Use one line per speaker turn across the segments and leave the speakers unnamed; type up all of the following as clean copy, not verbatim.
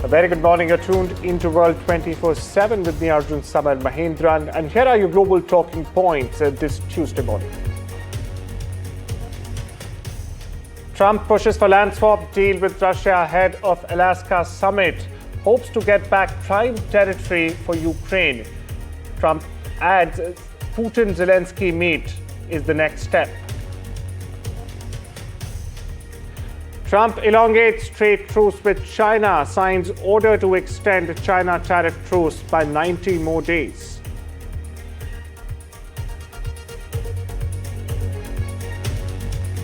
A very good morning. You're tuned into World 24/7 with me, Arjun Samar Mahendran. And here are your global talking points this Tuesday morning. Trump pushes for land swap deal with Russia ahead of Alaska summit. Hopes to get back prime territory for Ukraine. Trump adds Putin-Zelensky meet is the next step. Trump elongates trade truce with China, signs order to extend China tariff truce by 90 more days.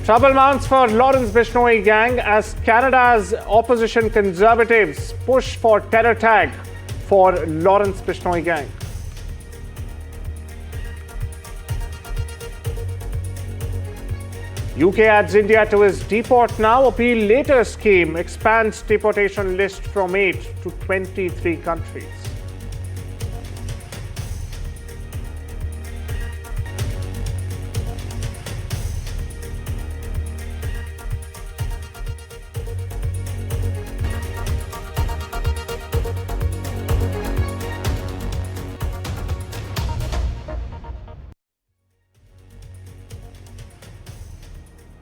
Trouble mounts for Lawrence Bishnoi gang as Canada's opposition Conservatives push for terror tag for Lawrence Bishnoi gang. UK adds India to its deport now, appeal later scheme, expands deportation list from 8 to 23 countries.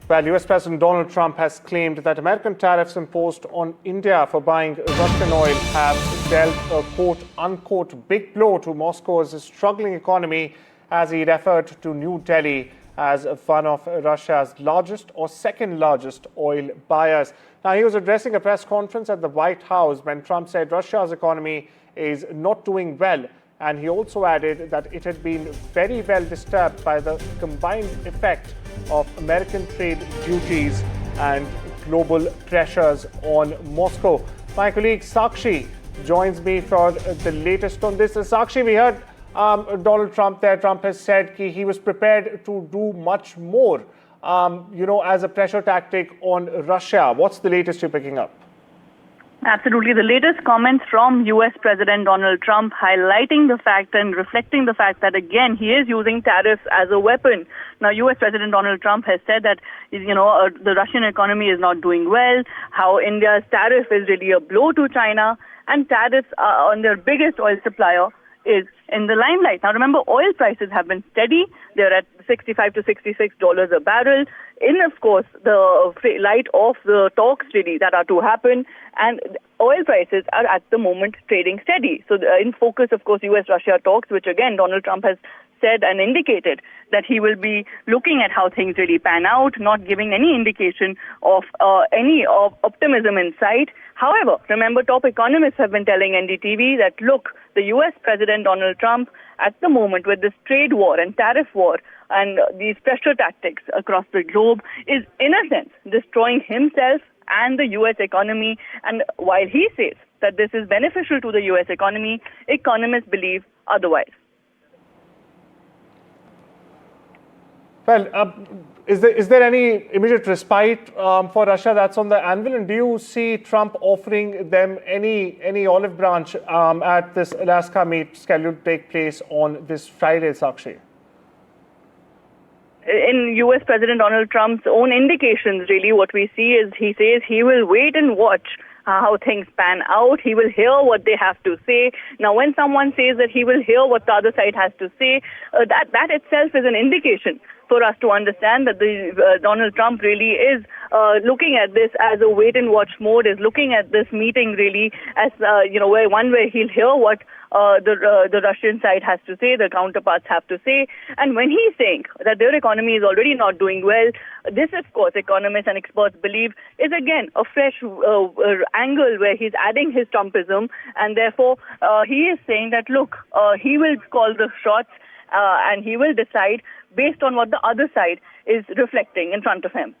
Well, US President Donald Trump has claimed that American tariffs imposed on India for buying Russian oil have dealt a quote-unquote big blow to Moscow's struggling economy, as he referred to New Delhi as one of Russia's largest or second largest oil buyers. Now, he was addressing a press conference at the White House when Trump said Russia's economy is not doing well. And he also added that it had been very well disturbed by the combined effect of American trade duties and global pressures on Moscow. My colleague Sakshi joins me for the latest on this. Sakshi, we heard Donald Trump there. Trump has said he was prepared to do much more, as a pressure tactic on Russia. What's the latest you're picking up?
Absolutely. The latest comments from US President Donald Trump highlighting the fact and reflecting the fact that, again, he is using tariffs as a weapon. Now, US President Donald Trump has said that, the Russian economy is not doing well, how India's tariff is really a blow to China, and tariffs on their biggest oil supplier is in the limelight. Now, remember, oil prices have been steady. They're at $65 to $66 a barrel. In, of course, the light of the talks really that are to happen, and oil prices are at the moment trading steady. So in focus, of course, US-Russia talks, which again, Donald Trump has said and indicated that he will be looking at how things really pan out, not giving any indication of any optimism in sight. However, remember, top economists have been telling NDTV that, look, the US President Donald Trump, at the moment with this trade war and tariff war and these pressure tactics across the globe, is in a sense destroying himself and the US economy. And while he says that this is beneficial to the US economy, economists believe otherwise.
Well, is there any immediate respite for Russia that's on the anvil? And do you see Trump offering them any olive branch at this Alaska meet scheduled to take place on this Friday, Sakshi?
In US President Donald Trump's own indications, really, what we see is he says he will wait and watch how things pan out. He will hear what they have to say. Now, when someone says that he will hear what the other side has to say, that itself is an indication for us to understand that Donald Trump really is looking at this as a wait-and-watch mode, is looking at this meeting really as, where he'll hear what the Russian side has to say, the counterparts have to say. And when he's saying that their economy is already not doing well, this, of course, economists and experts believe is, again, a fresh angle where he's adding his Trumpism. And therefore, he is saying that, look, he will call the shots and he will decide based on what the other side is reflecting in front of him.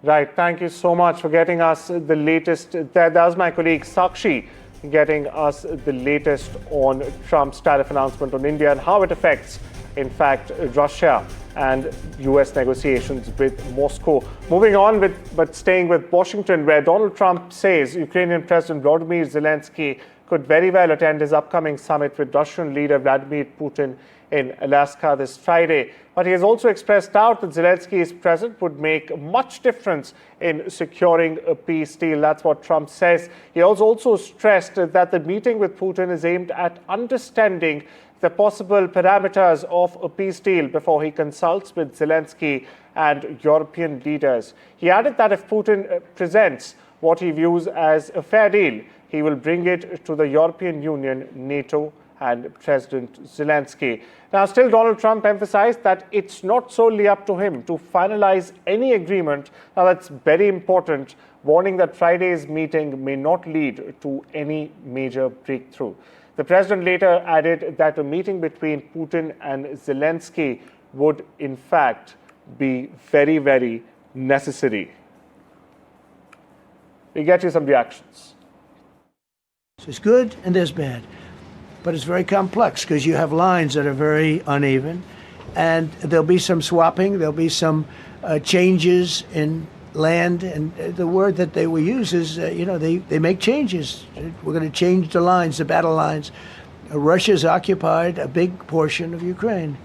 Right. Thank you so much for getting us the latest. That was my colleague Sakshi getting us the latest on Trump's tariff announcement on India and how it affects, in fact, Russia and US negotiations with Moscow. Moving on but staying with Washington, where Donald Trump says Ukrainian President Vladimir Zelensky could very well attend his upcoming summit with Russian leader Vladimir Putin in Alaska this Friday. But he has also expressed doubt that Zelensky's presence would make much difference in securing a peace deal. That's what Trump says. He also stressed that the meeting with Putin is aimed at understanding the possible parameters of a peace deal before he consults with Zelensky and European leaders. He added that if Putin presents what he views as a fair deal, he will bring it to the European Union, NATO, and President Zelensky. Now, still, Donald Trump emphasized that it's not solely up to him to finalize any agreement. Now, that's very important, warning that Friday's meeting may not lead to any major breakthrough. The president later added that a meeting between Putin and Zelensky would, in fact, be very, very necessary. We get you some reactions.
There's good and there's bad, but it's very complex because you have lines that are very uneven, and there'll be some swapping, there'll be some changes in land, and the word that they will use is, they make changes. We're going to change the lines, the battle lines. Russia's occupied a big portion of Ukraine.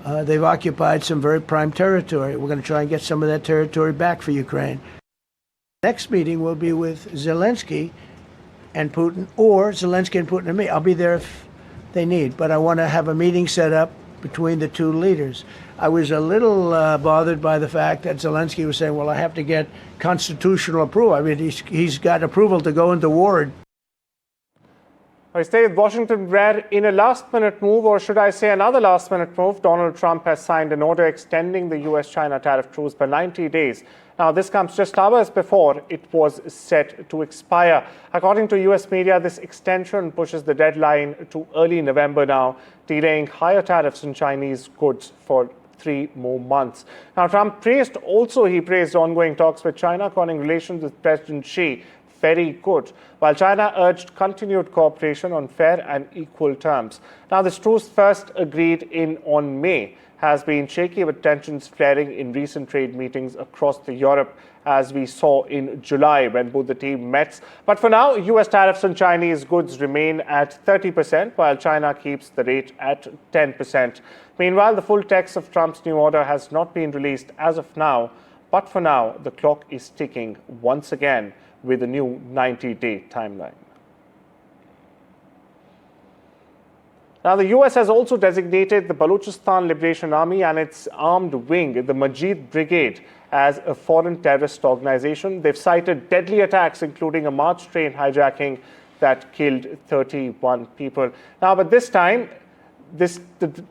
They've occupied some very prime territory. We're going to try and get some of that territory back for Ukraine. Next meeting will be with Zelensky and Putin, or Zelensky and Putin and me. I'll be there if they need, but I want to have a meeting set up between the two leaders. I was a little bothered by the fact that Zelensky was saying, well, I have to get constitutional approval. I mean, he's got approval to go into war.
I stay with Washington, where in a last-minute move, or should I say another last-minute move, Donald Trump has signed an order extending the U.S.-China tariff truce by 90 days. Now, this comes just hours before it was set to expire. According to U.S. media, this extension pushes the deadline to early November now, delaying higher tariffs on Chinese goods for 3 more months. Now, Trump praised ongoing talks with China, calling relations with President Xi very good, while China urged continued cooperation on fair and equal terms. Now, this truce, first agreed on May, has been shaky, with tensions flaring in recent trade meetings across Europe, as we saw in July when both the teams met. But for now, U.S. tariffs on Chinese goods remain at 30%, while China keeps the rate at 10%. Meanwhile, the full text of Trump's new order has not been released as of now, but for now, the clock is ticking once again with a new 90-day timeline. Now, the U.S. has also designated the Balochistan Liberation Army and its armed wing, the Majid Brigade, as a foreign terrorist organization. They've cited deadly attacks, including a March train hijacking that killed 31 people. Now, but this time, the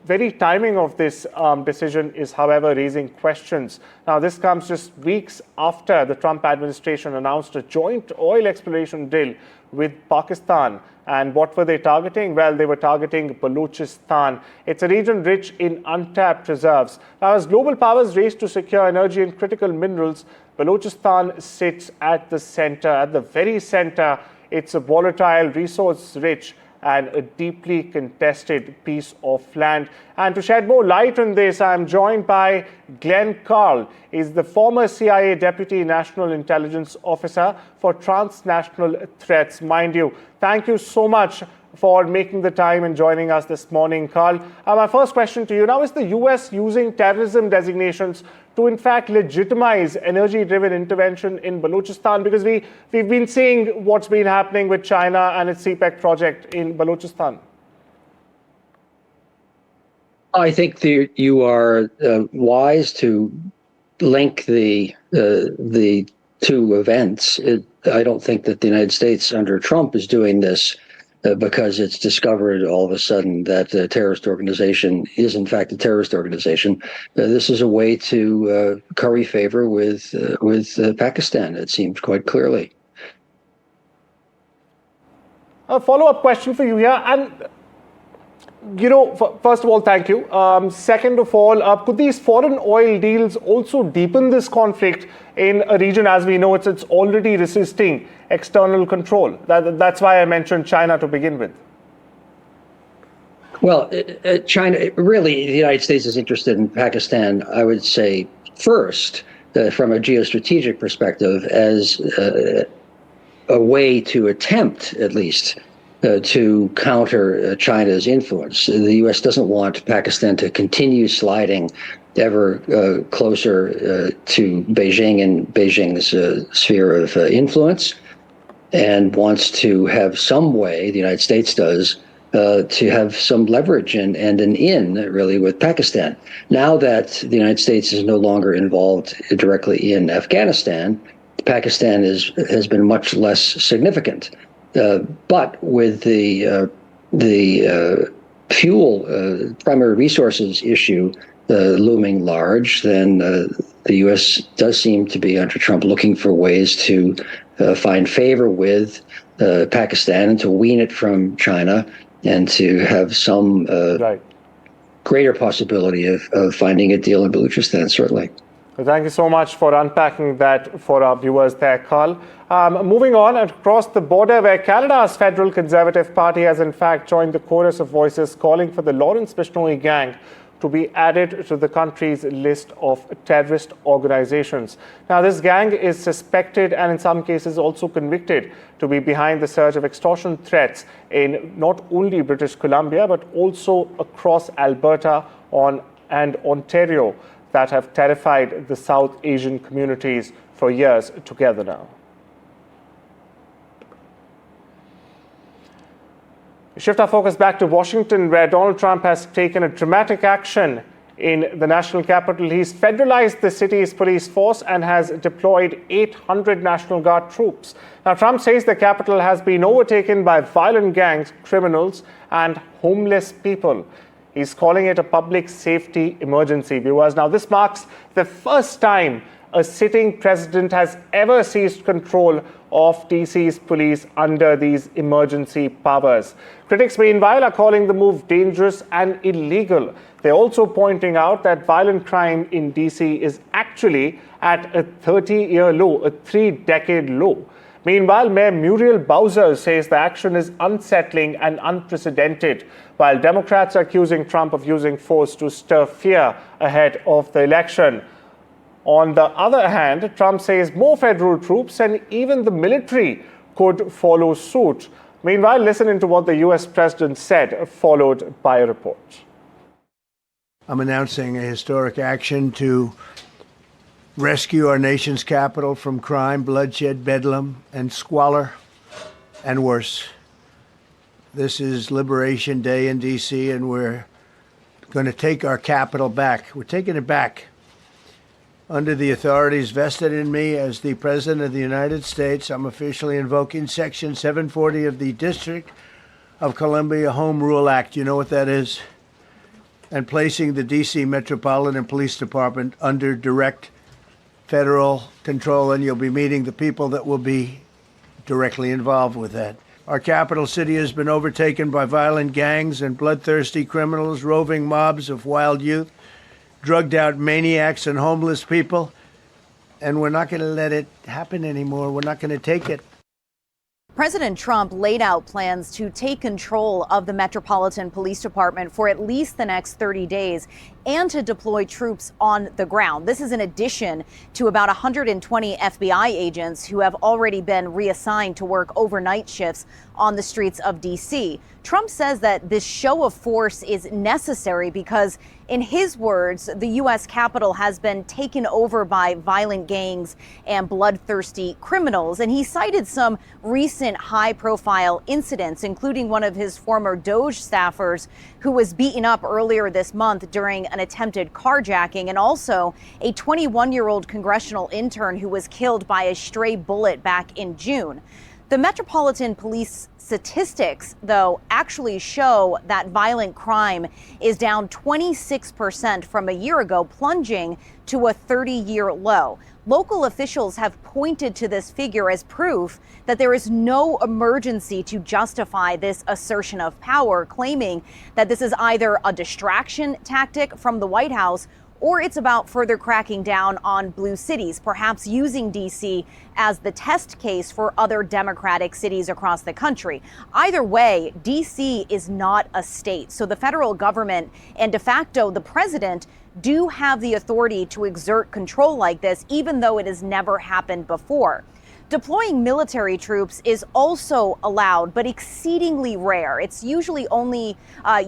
very timing of this decision is, however, raising questions. Now, this comes just weeks after the Trump administration announced a joint oil exploration deal with Pakistan. And what were they targeting? Well, they were targeting Balochistan. It's a region rich in untapped reserves. Now, as global powers race to secure energy and critical minerals, Balochistan sits at the center, at the very center. It's a volatile, resource-rich, and a deeply contested piece of land. And to shed more light on this, I'm joined by Glenn Carl. He's the former CIA Deputy National Intelligence Officer for Transnational Threats. Mind you, thank you so much for making the time and joining us this morning, Carl. My first question to you now, is the U.S. using terrorism designations to, in fact, legitimize energy-driven intervention in Balochistan? Because we've been seeing what's been happening with China and its CPEC project in Balochistan.
I think you are wise to link the two events. I don't think that the United States under Trump is doing this because it's discovered all of a sudden that a terrorist organization is in fact a terrorist organization. This is a way to curry favor with Pakistan, it seems quite clearly.
A follow-up question for you here. And, first of all, thank you. Second of all, could these foreign oil deals also deepen this conflict in a region, as we know, it's already resisting external control? That's why I mentioned China to begin with.
Well, China, really, the United States is interested in Pakistan, I would say, first, from a geostrategic perspective, as a way to attempt, at least, to counter China's influence. The U.S. doesn't want Pakistan to continue sliding ever closer to Beijing and Beijing's sphere of influence, and wants to have some way, the United States does, to have some leverage and an in, really, with Pakistan. Now that the United States is no longer involved directly in Afghanistan, Pakistan has been much less significant. But with the fuel, primary resources issue looming large, then the U.S. does seem to be, under Trump, looking for ways to find favor with Pakistan and to wean it from China and to have some greater possibility of finding a deal in Baluchistan, certainly.
Well, thank you so much for unpacking that for our viewers there, Carl. Moving on, across the border, where Canada's federal Conservative Party has in fact joined the chorus of voices calling for the Lawrence Bishnoi gang to be added to the country's list of terrorist organizations. Now, this gang is suspected and in some cases also convicted to be behind the surge of extortion threats in not only British Columbia, but also across Alberta and Ontario that have terrified the South Asian communities for years together now. Shift our focus back to Washington, where Donald Trump has taken a dramatic action in the national capital. He's federalized the city's police force and has deployed 800 National Guard troops. Now, Trump says the capital has been overtaken by violent gangs, criminals, and homeless people. He's calling it a public safety emergency, viewers. Now, this marks the first time a sitting president has ever seized control of DC's police under these emergency powers. Critics, meanwhile, are calling the move dangerous and illegal. They're also pointing out that violent crime in DC is actually at a 30-year low, a 3-decade low. Meanwhile, Mayor Muriel Bowser says the action is unsettling and unprecedented, while Democrats are accusing Trump of using force to stir fear ahead of the election. On the other hand, Trump says more federal troops and even the military could follow suit. Meanwhile, listen into what the U.S. president said, followed by a report.
I'm announcing a historic action to rescue our nation's capital from crime, bloodshed, bedlam, and squalor, and worse. This is Liberation Day in D.C., and we're going to take our capital back. We're taking it back. Under the authorities vested in me as the President of the United States, I'm officially invoking Section 740 of the District of Columbia Home Rule Act. You know what that is? And placing the D.C. Metropolitan Police Department under direct federal control, and you'll be meeting the people that will be directly involved with that. Our capital city has been overtaken by violent gangs and bloodthirsty criminals, roving mobs of wild youth, drugged out maniacs and homeless people, and we're not going to let it happen anymore. We're not going to take it.
President Trump laid out plans to take control of the Metropolitan Police Department for at least the next 30 days and to deploy troops on the ground. This is in addition to about 120 FBI agents who have already been reassigned to work overnight shifts on the streets of D.C. Trump says that this show of force is necessary because, in his words, the U.S. Capitol has been taken over by violent gangs and bloodthirsty criminals. And he cited some recent high-profile incidents, including one of his former DOJ staffers who was beaten up earlier this month during an attempted carjacking, and also a 21-year-old congressional intern who was killed by a stray bullet back in June. The Metropolitan Police statistics, though, actually show that violent crime is down 26% from a year ago, plunging to a 30-year low. Local officials have pointed to this figure as proof that there is no emergency to justify this assertion of power, claiming that this is either a distraction tactic from the White House or it's about further cracking down on blue cities, perhaps using D.C. as the test case for other Democratic cities across the country. Either way, D.C. is not a state, so the federal government and de facto the president do have the authority to exert control like this, even though it has never happened before. Deploying military troops is also allowed, but exceedingly rare. It's usually only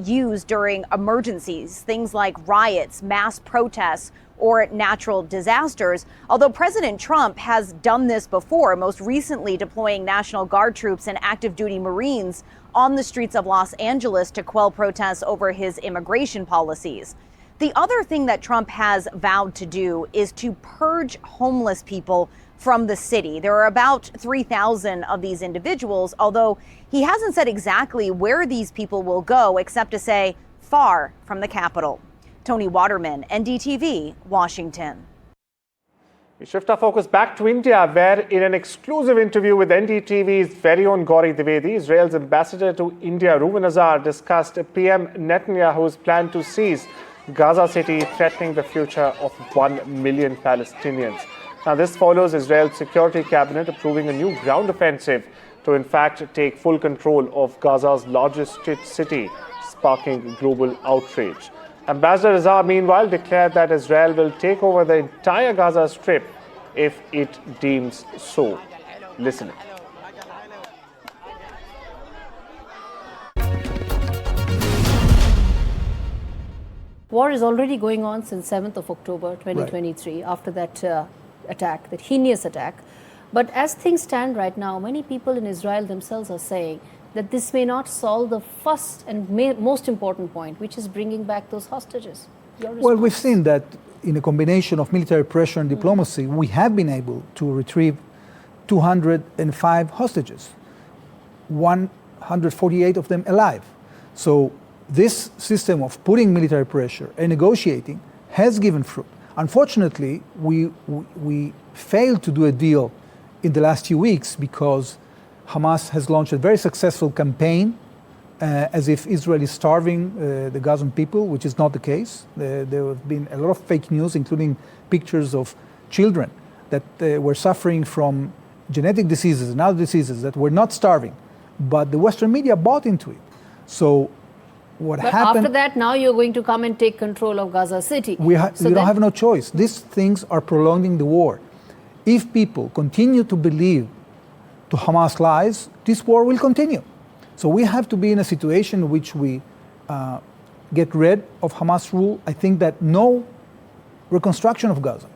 used during emergencies, things like riots, mass protests, or natural disasters. Although President Trump has done this before, most recently deploying National Guard troops and active duty Marines on the streets of Los Angeles to quell protests over his immigration policies. The other thing that Trump has vowed to do is to purge homeless people from the city. There are about 3,000 of these individuals, although he hasn't said exactly where these people will go, except to say far from the capital. Tony Waterman, NDTV, Washington.
We shift our focus back to India, where in an exclusive interview with NDTV's very own Gauri Dwivedi, Israel's ambassador to India, Reuven Azar, discussed PM Netanyahu's plan to seize Gaza City, threatening the future of 1 million Palestinians. Now, this follows Israel's security cabinet approving a new ground offensive to, in fact, take full control of Gaza's largest city, sparking global outrage. Ambassador Azar, meanwhile, declared that Israel will take over the entire Gaza Strip if it deems so. Listen.
War is already going on since 7th of October 2023, after that attack, that heinous attack. But as things stand right now, many people in Israel themselves are saying that this may not solve the first and most important point, which is bringing back those hostages.
Well, we've seen that in a combination of military pressure and diplomacy, we have been able to retrieve 205 hostages, 148 of them alive. So this system of putting military pressure and negotiating has given fruit. Unfortunately, we failed to do a deal in the last few weeks because Hamas has launched a very successful campaign as if Israel is starving the Gazan people, which is not the case. There have been a lot of fake news, including pictures of children that were suffering from genetic diseases and other diseases that were not starving, but the Western media bought into it. So what happened...
After that, now you're going to come and take control of Gaza City.
We don't have no choice. These things are prolonging the war. If people continue to believe to Hamas lies, this war will continue. So we have to be in a situation in which we get rid of Hamas rule. I think that no reconstruction of Gaza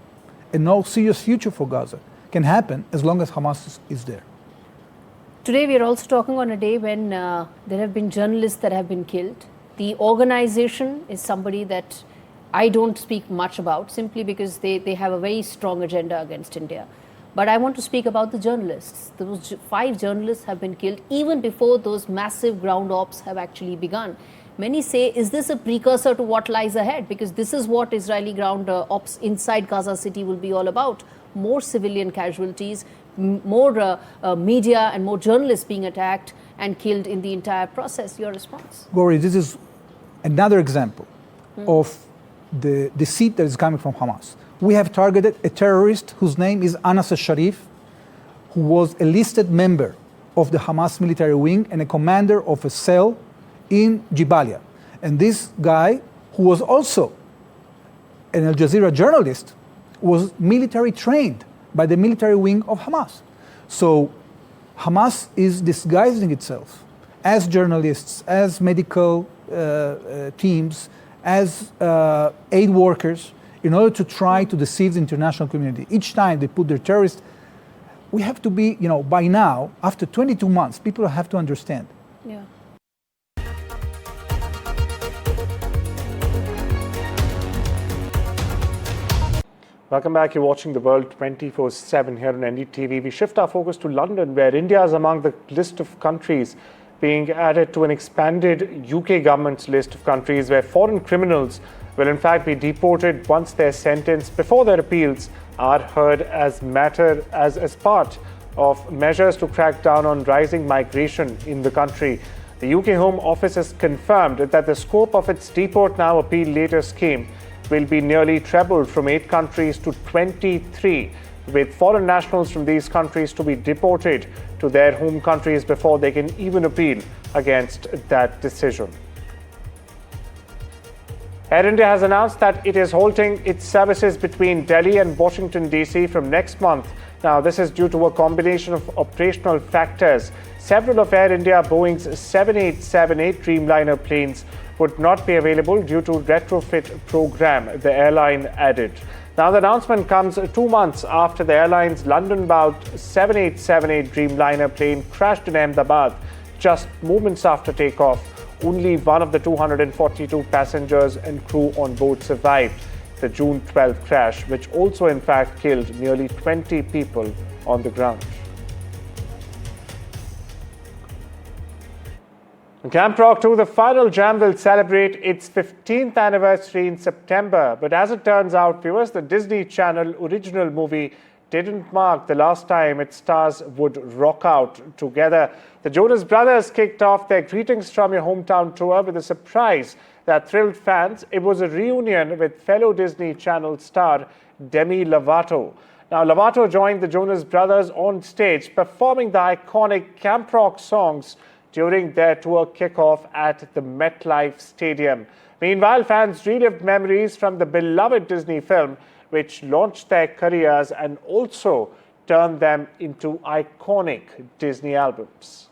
and no serious future for Gaza can happen as long as Hamas is there.
Today we are also talking on a day when there have been journalists that have been killed. The organization is somebody that I don't speak much about, simply because they have a very strong agenda against India. But I want to speak about the journalists. Those 5 journalists have been killed even before those massive ground ops have actually begun. Many say, is this a precursor to what lies ahead? Because this is what Israeli ground ops inside Gaza City will be all about. More civilian casualties, more media and more journalists being attacked and killed in the entire process. Your response?
Gauri, this is another example of the deceit that is coming from Hamas. We have targeted a terrorist whose name is Anas al-Sharif, who was a listed member of the Hamas military wing and a commander of a cell in Jabalia. And this guy, who was also an Al Jazeera journalist, was military trained by the military wing of Hamas. So Hamas is disguising itself as journalists, as medical teams, as aid workers, in order to try to deceive the international community. Each time they put their terrorists, we have to be, by now, after 22 months, people have to understand.
Yeah.
Welcome back. You're watching The World 24/7 here on NDTV. We shift our focus to London, where India is among the list of countries being added to an expanded UK government's list of countries where foreign criminals will in fact be deported once their sentence before their appeals are heard as part of measures to crack down on rising migration in the country. The UK Home Office has confirmed that the scope of its Deport Now, Appeal Later scheme will be nearly trebled from 8 countries to 23, with foreign nationals from these countries to be deported to their home countries before they can even appeal against that decision. Air India has announced that it is halting its services between Delhi and Washington, D.C. from next month. Now, this is due to a combination of operational factors. Several of Air India Boeing's 7878 Dreamliner planes would not be available due to retrofit program, the airline added. Now, the announcement comes 2 months after the airline's London-bound 7878 Dreamliner plane crashed in Ahmedabad just moments after takeoff. Only one of the 242 passengers and crew on board survived the June 12 crash, which also in fact killed nearly 20 people on the ground. Camp Rock 2, the final jam, will celebrate its 15th anniversary in September. But as it turns out, viewers, the Disney Channel original movie didn't mark the last time its stars would rock out together. The Jonas Brothers kicked off their Greetings from Your Hometown tour with a surprise that thrilled fans. It was a reunion with fellow Disney Channel star Demi Lovato. Now, Lovato joined the Jonas Brothers on stage, performing the iconic Camp Rock songs during their tour kickoff at the MetLife Stadium. Meanwhile, fans relived memories from the beloved Disney film, which launched their careers and also turned them into iconic Disney albums.